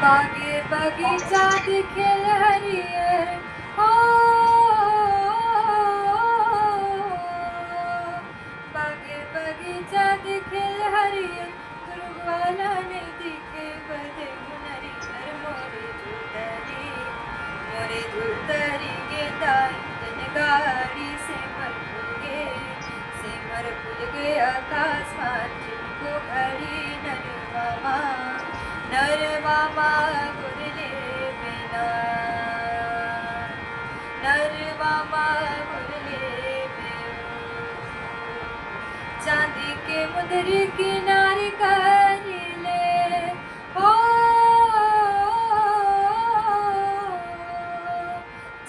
बागे बगीचा दिखे हरियर हो, बागे बगीचा दिखे हरियर, दुर्गवाला ने दिखे बदे हरियर। मोरे धुतरी के दाई गाड़ी से मर फूल गे आकाश को घड़ी नरवा गुरले बिना, नरवा गुरले चांदी के मुंदरी किनारे कर ले हो,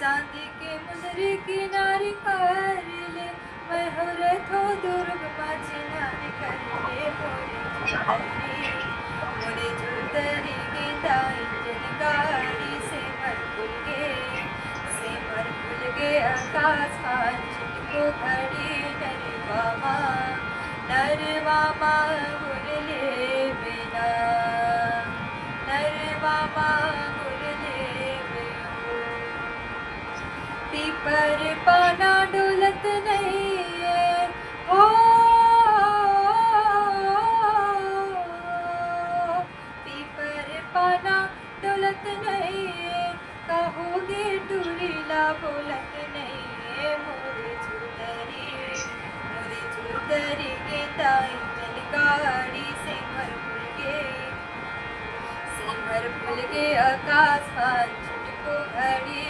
चांदी के मुंदरी किनारे कर ले, मैं हो रे थो दुर्ग मचनारी कर ले। मोरे झुलतरी के दाई गाड़ी से मर फूल गे आकाश को घड़ी नरवा गुरले बिना, नरवा गुरले पीपर पाना डोलत नहीं है हो, पीपर पाना डोलत नहीं है, कहोगे टूरीला बोलत नहीं है। मोरे झुलतरी के ताई गाड़ी से मर फूल गे आकाश को घड़ी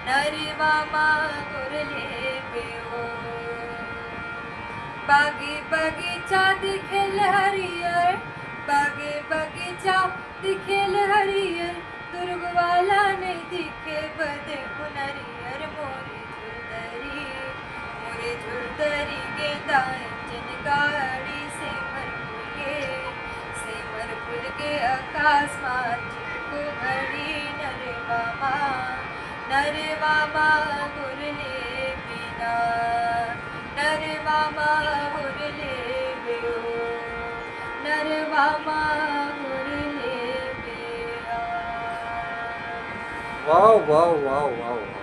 नरवा गुरले बेओ। बागे बगीचा दिखेल हरियर, बागे बगीचा दिखेल हरियर, दुर्गवाला ने दिखे बदे हुनरियर। मोरे झुलतरी के दाई गाड़ी से मर फूल गे आकाश को घड़ी नरवा गुरले बिना, नरवा गुरले बेओ, नरवा गुरले बेआ। वाह वाह वाह वाह।